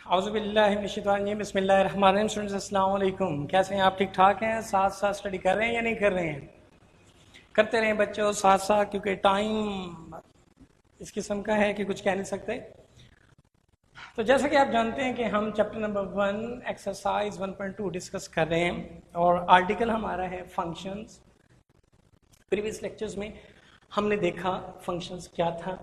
बिस्मिल्लाहिर्रहमानिर्रहीम। स्टूडेंट्स अस्सलाम वालेकुम। कैसे हैं आप? ठीक ठाक हैं? साथ साथ स्टडी कर रहे हैं या नहीं कर रहे हैं? करते रहें बच्चों साथ साथ, क्योंकि टाइम इस किस्म का है कि कुछ कह नहीं सकते। तो जैसा कि आप जानते हैं कि हम चैप्टर नंबर 1 एक्सरसाइज 1.2 डिस्कस कर रहे हैं और आर्टिकल हमारा है फंक्शंस। प्रीवियस लेक्चर्स में हमने देखा फंक्शंस क्या था,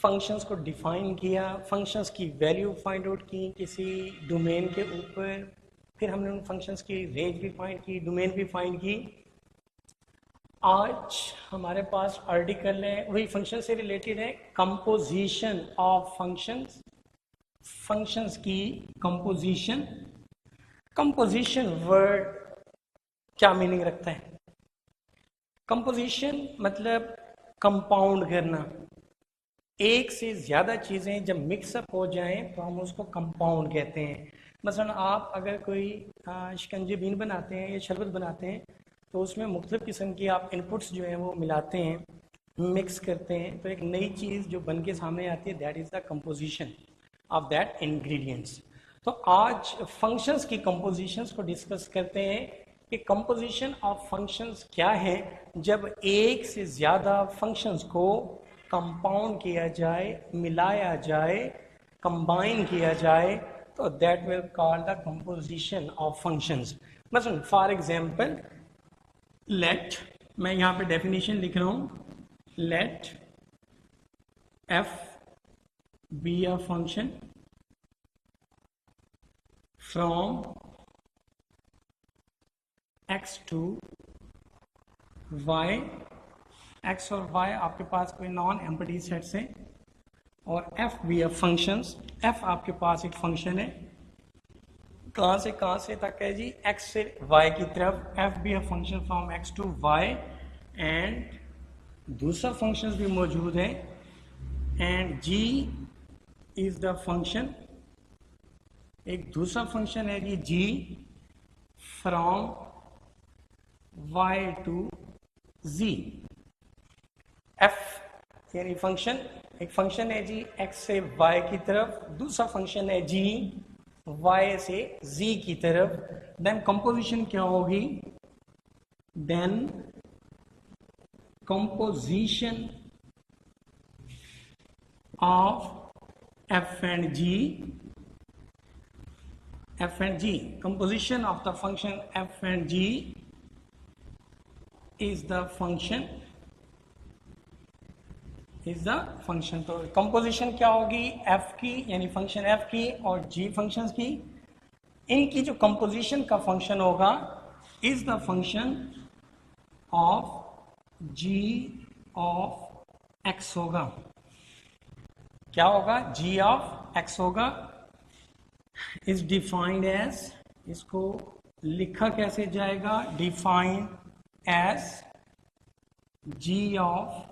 फंक्शंस को डिफाइन किया, फंक्शंस की वैल्यू फाइंड आउट की किसी डोमेन के ऊपर, फिर हमने उन फंक्शंस की रेंज भी फाइंड की, डोमेन भी फाइंड की। आज हमारे पास आर्टिकल है वही फंक्शन से रिलेटेड है, कंपोजिशन ऑफ फंक्शंस। फंक्शंस की कंपोजिशन। कंपोजिशन वर्ड क्या मीनिंग रखता है? कंपोजिशन मतलब कंपाउंड करना। एक से ज़्यादा चीज़ें जब मिक्सअप हो जाएं तो हम उसको कंपाउंड कहते हैं। मसलन आप अगर कोई शिकंजी बीन बनाते हैं या शरबत बनाते हैं तो उसमें मुख्तलिफ़ किस्म की आप इनपुट्स जो हैं वो मिलाते हैं, मिक्स करते हैं, तो एक नई चीज़ जो बन के सामने आती है, that is the composition of that ingredients. तो आज फंक्शंस की कंपोजिशंस को डिस्कस करते हैं कि कंपोजिशन ऑफ फंक्शंस क्या है जब एक से ज़्यादा फंक्शंस को कंपाउंड किया जाए, मिलाया जाए, कंबाइन किया जाए, तो that will call the composition of functions. मसलन फॉर एग्जांपल लेट, मैं यहाँ पे डेफिनेशन लिख रहा हूँ, let F B a function from X to Y. X और वाई आपके पास कोई नॉन एम्प्टी सेट्स हैं और एफ भी अ फंक्शंस। एफ आपके पास एक फंक्शन है, कहाँ से तक है जी? एक्स से वाई की तरफ। एफ भी a function from X to Y and दूसरा फंक्शंस भी मौजूद है and G is the function. एक दूसरा फंक्शन है G G from Y to Z. F यानी फंक्शन, एक फंक्शन है जी एक्स से वाई की तरफ, दूसरा फंक्शन है जी वाई से जी की तरफ। देन कंपोजिशन क्या होगी? Then composition of F and G, F and G, composition of the function F and G is the function, is the function. तो कंपोजिशन क्या होगी? एफ की यानी फंक्शन एफ की और जी फंक्शंस की, इनकी जो कंपोजिशन का फंक्शन होगा is the function of G of X होगा। क्या होगा? जी ऑफ एक्स होगा। इज डिफाइंड एज, इसको लिखा कैसे जाएगा? Defined as G of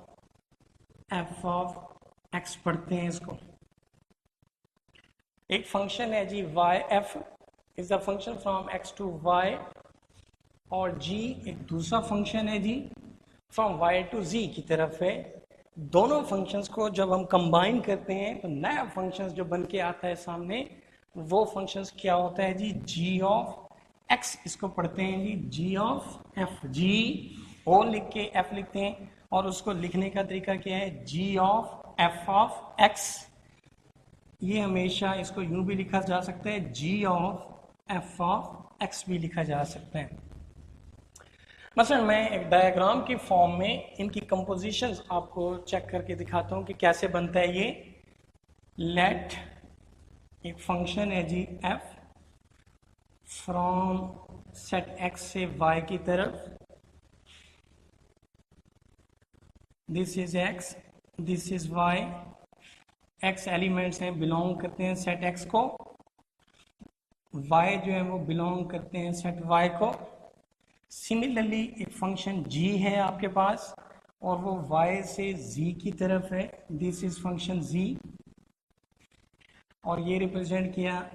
F of X पढ़ते हैं इसको। एक फंक्शन है G Y, F is the function from X to Y, और जी एक दूसरा फंक्शन है G from Y to Z की तरफ है। दोनों फंक्शंस को जब हम कंबाइन करते हैं तो नया फंक्शंस जो बन के आता है सामने, वो फंक्शंस क्या होता है जी? जी ऑफ एक्स इसको पढ़ते हैं जी, जी ऑफ एफ। जी ओ लिख के एफ लिखते हैं और उसको लिखने का तरीका क्या है? जी ऑफ एफ ऑफ एक्स। ये हमेशा इसको यूं भी लिखा जा सकता है, जी ऑफ एफ ऑफ एक्स भी लिखा जा सकता है। मसलन मैं एक डायग्राम की फॉर्म में इनकी कंपोजिशंस आपको चेक करके दिखाता हूं कि कैसे बनता है ये। लेट एक फंक्शन है G F from set X से वाई की तरफ, this is X, this is Y. X elements हैं, बिलोंग करते हैं सेट एक्स को, वाई जो है वो बिलोंग करते हैं सेट वाई को। सिमिलरली एक फंक्शन जी है आपके पास और वो y से z की तरफ है, दिस इज फंक्शन z, और ये रिप्रेजेंट किया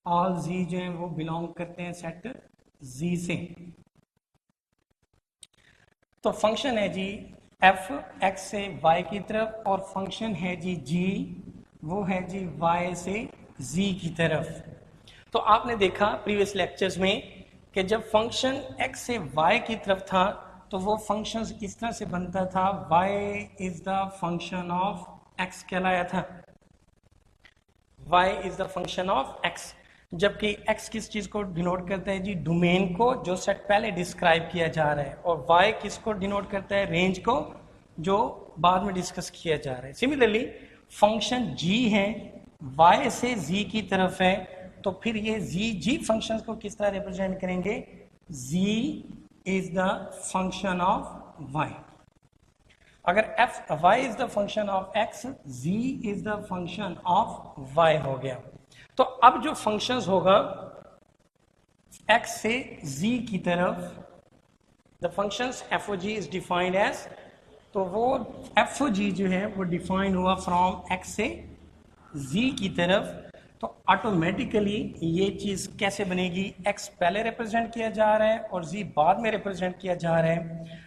ऑल z जो है वो बिलोंग करते हैं सेट z से। तो फंक्शन है जी f x से y की तरफ और फंक्शन है जी g, वो है जी y से z की तरफ। तो आपने देखा प्रीवियस लेक्चर्स में कि जब फंक्शन x से y की तरफ था तो वो फंक्शन इस तरह से बनता था, y is the function of x कहलाया था, y is the function of x। जबकि x किस चीज को डिनोट करता है जी, डोमेन को जो सेट पहले डिस्क्राइब किया जा रहा है, और y किसको डिनोट करता है, रेंज को जो बाद में डिस्कस किया जा रहा है। सिमिलरली फंक्शन g है, y से z की तरफ है, तो फिर ये g फंक्शंस को किस तरह रिप्रेजेंट करेंगे, z is the function of y। अगर y is the function of x, z is the function of y हो गया। तो अब जो फंक्शंस होगा x से z की तरफ, the functions f o g is defined as, तो वो f o g जो है वो डिफाइन हुआ फ्रॉम x से z की तरफ। तो ऑटोमेटिकली ये चीज कैसे बनेगी, x पहले रिप्रेजेंट किया जा रहा है और z बाद में रिप्रेजेंट किया जा रहा है।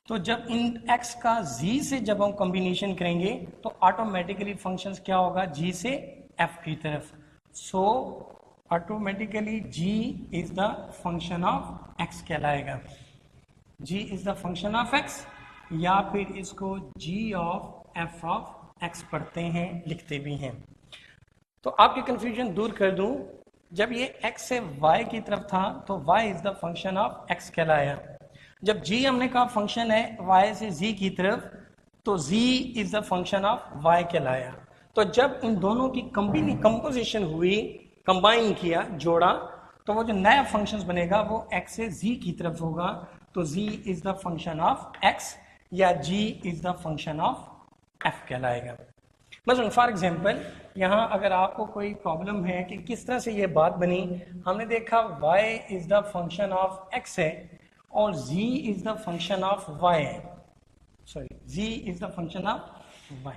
तो जब इन x का z से जब हम कॉम्बिनेशन करेंगे तो ऑटोमेटिकली फंक्शंस क्या होगा, g से f की तरफ। So automatically g is the function of x कहलाएगा, g is the function of x, या फिर इसको g of f of x पढ़ते हैं, लिखते भी हैं। तो आपकी कंफ्यूजन दूर कर दूं, जब ये x से y की तरफ था तो y is the function of x कहलाया। जब g हमने कहा फंक्शन है y से z की तरफ, तो z is the function of y कहलाया। तो जब इन दोनों की कंपोजिशन हुई, कंबाइन किया, जोड़ा, तो वो जो नया फंक्शन बनेगा वो x से z की तरफ होगा, तो z is the function of x या g is the function of f कहलाएगा। मतलब फॉर एग्जाम्पल यहाँ अगर आपको कोई प्रॉब्लम है कि किस तरह से ये बात बनी, हमने देखा y is the function of x है और z is the function of y है, sorry z is the function of y।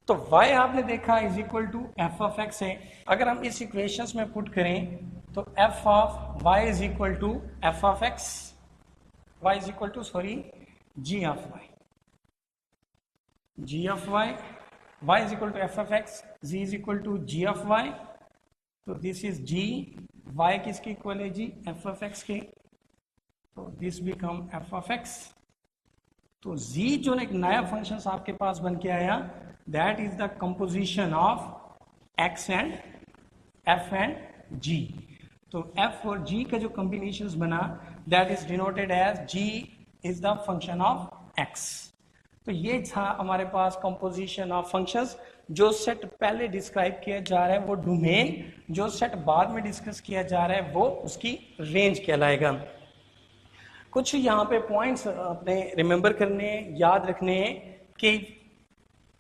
तो y आपने देखा is equal to f of x है। अगर हम इस इक्वेशंस में पुट करें तो f of y is equal to f of x, y is equal to sorry g of y, g of y, y is equal to f of x, z is equal to g of y, तो this is g, y किसके equal है जी, f of x के, तो this become f of x। तो z जो एक नया function आपके पास बन के आया, that is the composition of x and f and g। तो f और g का जो कॉम्बिनेशन बना, that is denoted as g is the function of x। तो ये था हमारे पास कंपोजिशन ऑफ फंक्शंस। जो सेट पहले डिस्क्राइब किया जा रहा है वो डोमेन, जो सेट बाद में डिस्कस किया जा रहा है वो उसकी रेंज कहलाएगा। कुछ यहाँ पे पॉइंट्स अपने रिमेंबर करने, याद रखने कि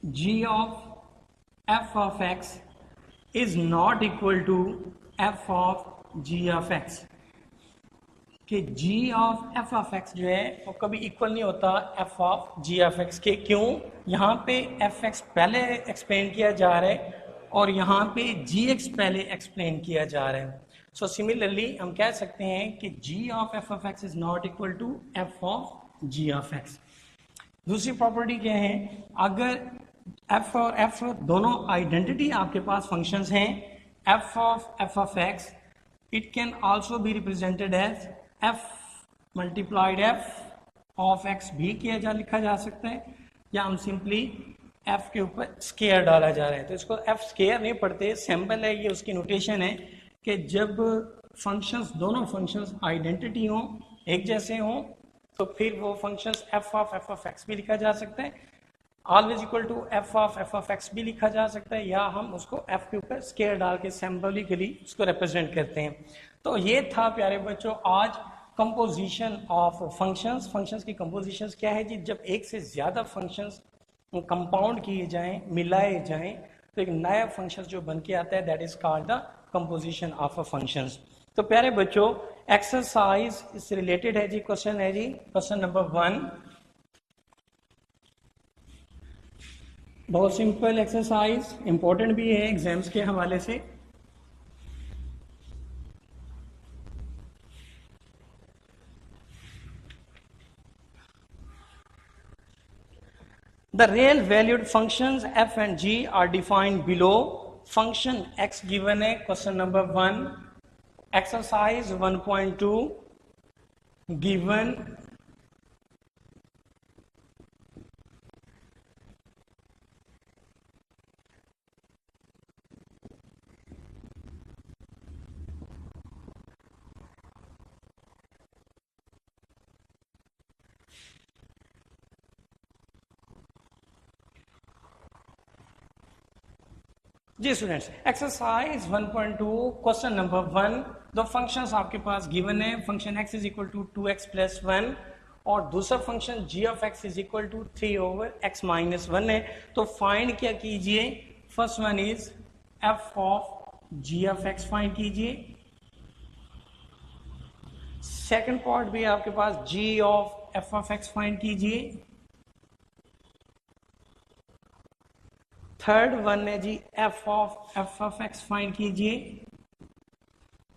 g of f of x is not equal to f of g of x, कि g of f of x जो है वो कभी इक्वल नहीं होता f of g of x के। क्यों, यहाँ पे fx पहले एक्सप्लेन किया जा रहा है और यहाँ पे gx पहले एक्सप्लेन किया जा रहा है। सो सिमिलरली हम कह सकते हैं कि g of f of x is not equal to f of g of x। दूसरी प्रॉपर्टी क्या है, अगर f और f दोनों आइडेंटिटी आपके पास फंक्शंस हैं, f of x it can also be represented as f multiplied f of x भी लिखा जा सकता है, या हम सिंपली f के ऊपर स्केयर डाला जा रहा है। तो इसको f स्केयर नहीं पढ़ते, सैम्पल है, ये उसकी नोटेशन है कि जब फंक्शंस, दोनों फंक्शंस आइडेंटिटी हों, एक जैसे हों, तो फिर वो फंक्शंस f ऑफ x भी लिखा जा सकता है, always equal to f of x भी लिखा जा सकता है, या हम उसको f के ऊपर स्केयर डाल के सिंबॉलिकली उसको रिप्रेजेंट करते हैं। तो ये था प्यारे बच्चों आज कंपोजिशन ऑफ फंक्शंस। फंक्शंस की कंपोजिशंस क्या है जी, जब एक से ज़्यादा फंक्शंस कंपाउंड किए जाएं, मिलाए जाएं, तो एक नया फंक्शन जो बन के आता है, that is called the composition of a functions. तो प्यारे बच्चों एक्सरसाइज इससे रिलेटेड है जी, क्वेश्चन है जी, क्वेश्चन नंबर 1, बहुत सिंपल एक्सरसाइज, इंपॉर्टेंट भी है एग्जाम्स के हवाले से। The real valued functions f and g are defined below. Function x given है question number 1, exercise 1.2 given जी स्टूडेंट्स, एक्सरसाइज 1.2 क्वेश्चन नंबर 1, दो फंक्शंस आपके पास गिवन है. Function x is equal to 2x plus 1 और दूसरा function g of x is equal to 3 over x minus 1 है. तो फाइंड क्या कीजिए? First one is f of g of x find कीजिए. सेकंड पार्ट भी आपके पास g of f of x find कीजिए. थर्ड वन है जी f ऑफ x फाइंड कीजिए.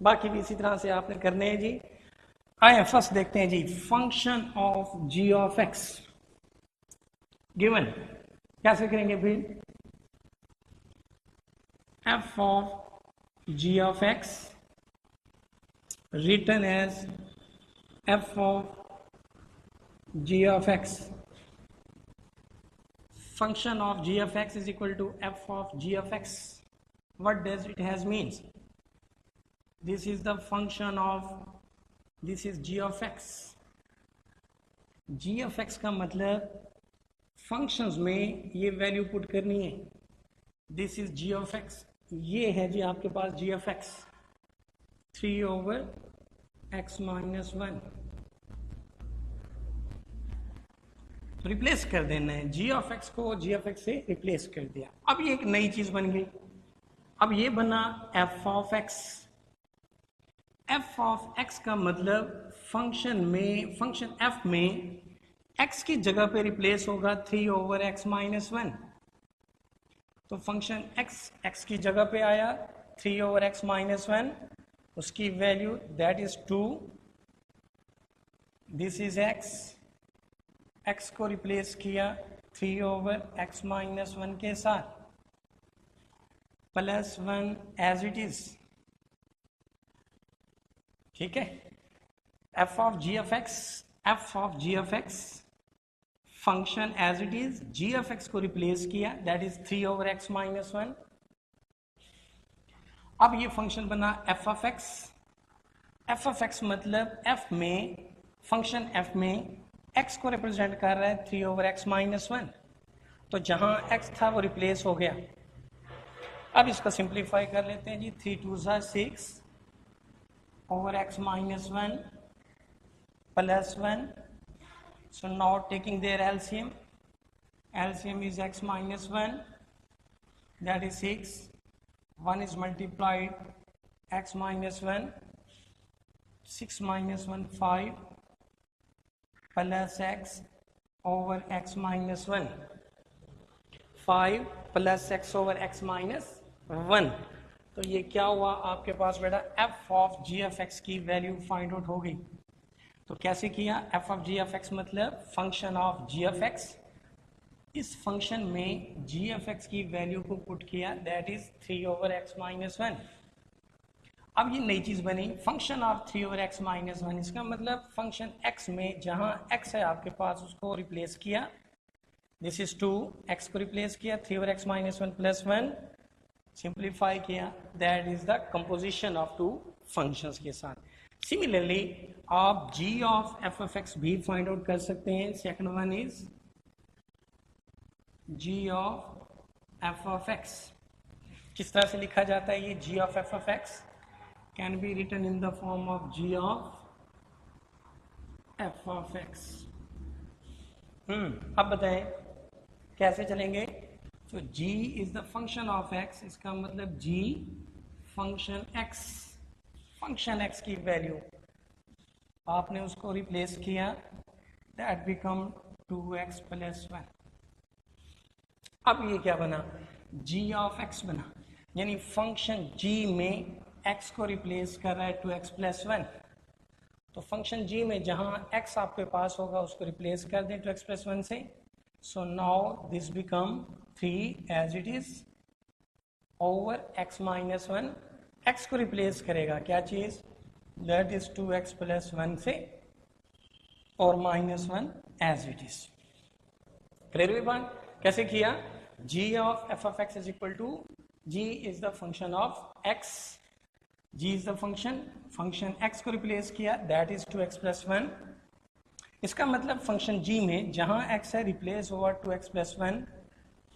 बाकी भी इसी तरह से आपने करने हैं जी. आए फर्स्ट देखते हैं G function of g of x given. कैसे करेंगे फिर? f of g of x written as f of g of x. Function of g of x is equal to f of g of x. What does it has means? This is the function of, this is g of x. g of x का मतलब functions में ये value put करनी है. This is g of x. ये है जी आपके पास g of x 3 over x minus 1. तो रिप्लेस कर देना है. g ऑफ x को g ऑफ x से रिप्लेस कर दिया. अब ये एक नई चीज बन गई. अब ये बना f of x. f of x का मतलब फंक्शन में, फंक्शन f में x की जगह पे रिप्लेस होगा 3 ओवर x माइनस 1. तो फंक्शन x की जगह पे आया 3 ओवर x माइनस 1. उसकी value that is 2. This is x. x को रिप्लेस किया 3 ओवर x माइनस 1 के साथ प्लस 1 एज इट इज. ठीक है. f of g of x function as it is, g of x को रिप्लेस किया that is 3 over x minus 1. अब ये फंक्शन बना f of x. f of x मतलब f में, फंक्शन f में x को रिप्रेजेंट कर रहा है 3 ओवर x माइनस 1. तो जहां x था वो रिप्लेस हो गया. अब इसको सिंप्लीफाई कर लेते हैं जी. 3 2 6 over x minus 1 plus 1. So now taking their LCM. LCM is x minus 1 that is 6. 1 is multiplied x minus 1. 6 minus 1 5 plus x over x minus 1. 5 plus x over x minus 1. तो ये क्या हुआ आपके पास बेटा? f of g of x की value find out हो गई. तो कैसे किया? f of g of x मतलब function of g of x. इस फंक्शन में g ऑफ x की वैल्यू को पुट किया that is 3 over x minus 1. अब ये नई चीज बनी function of 3 over x minus 1. इसका मतलब फंक्शन x में जहां x है आपके पास उसको रिप्लेस किया. This is 2. x को रिप्लेस किया 3 over x minus 1 plus 1. Simplify किया that is the composition of two functions के साथ. सिमिलरली आप g of f of x भी फाइंड आउट कर सकते हैं. Second one is g of f of x. किस तरह से लिखा जाता है ये g of f of x? Can be written in the form of g of f of x. अब बताएं कैसे चलेंगे? तो g is the function of x. इसका मतलब g function x, function x की वैल्यू आपने उसको रिप्लेस किया that become 2x plus 1. अब ये क्या बना? g of x बना. यानी फंक्शन g में x को रिप्लेस कर रहा है 2x प्लस 1. तो फंक्शन g में जहां x आपके पास होगा उसको रिप्लेस कर दें 2x प्लस 1 से. So now this become 3 as it is over x minus 1. x को रिप्लेस करेगा क्या चीज, that is 2x plus 1 से और minus 1 as it is. Clear हुई बात? कैसे किया? g of f of x is equal to g is the function of x, g is the function x को रिप्लेस किया, that is 2x plus 1. इसका मतलब फंक्शन g में जहां x है रिप्लेस हुआ 2x plus 1.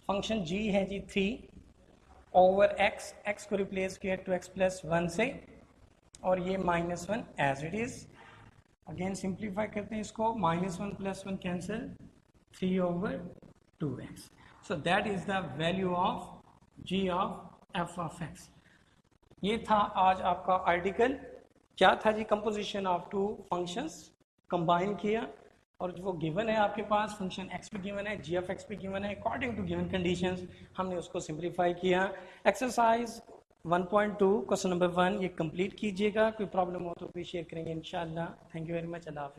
फंक्शन g है जी 3 over x, x को रिप्लेस किया 2x plus 1 से और ये minus 1 as it is. Again simplify करते हैं इसको, minus 1 plus 1 cancel, 3 over 2x. So that is the value of g of f of x. ये था आज आपका आर्टिकल. क्या था जी? Composition of two functions combine किया और जो गिवन है आपके पास फंक्शन x भी गिवन है, g of x भी गिवन है, अकॉर्डिंग टू गिवन कंडीशंस हमने उसको सिंप्लीफाई किया. एक्सरसाइज 1.2 क्वेश्चन नंबर 1 ये कंप्लीट कीजिएगा. कोई प्रॉब्लम हो तो भी शेयर करेंगे इंशाल्लाह. Thank you very much. अल्लाह हाफिज़.